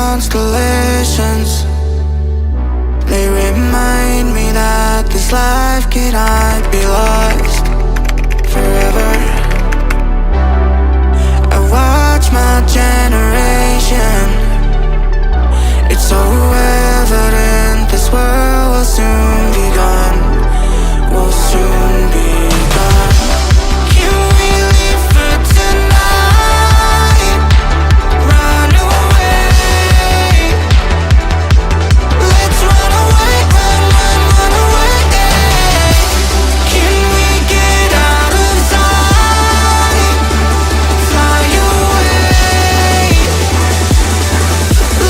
constellations. They remind me that this life cannot be lost forever. I watch my generation. It's so evident this world will soon be gone. Will soon be gone. Can we leave for tonight? Run away. Let's run away, run, run, run away. Can we get out of sight? Fly away.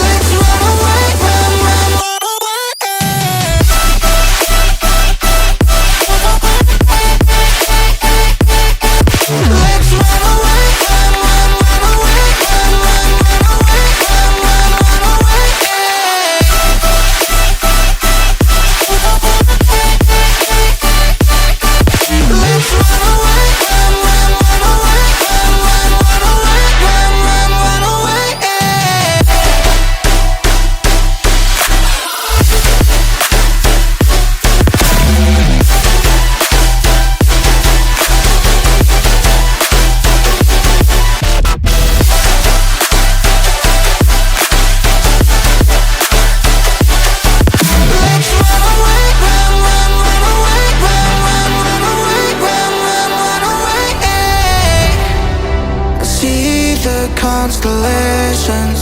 Let's run away, run, run, run away. Let's run away, run, run, run away, run, run, run away, run, run, run away. Let's run away, run, run, run away, run, run, run away, run, run, run away. Let's run away, run, run, run away, run, run, run away, run, run, run away. I see the constellations.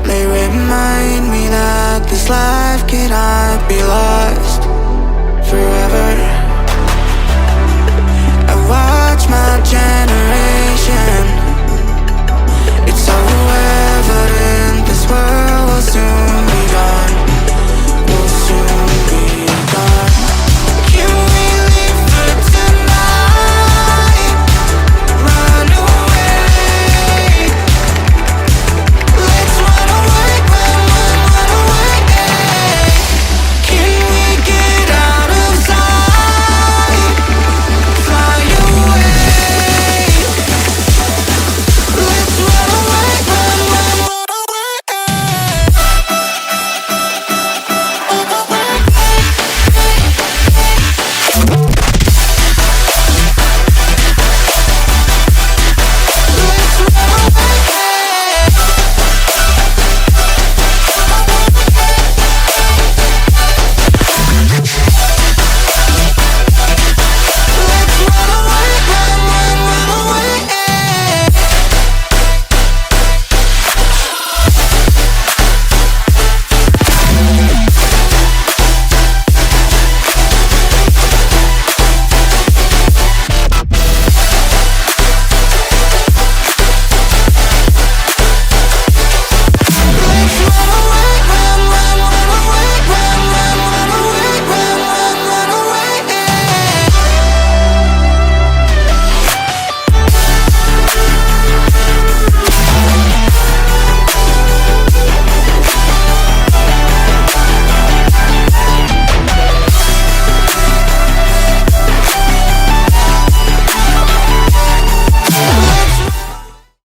They remind me that this life cannot be lost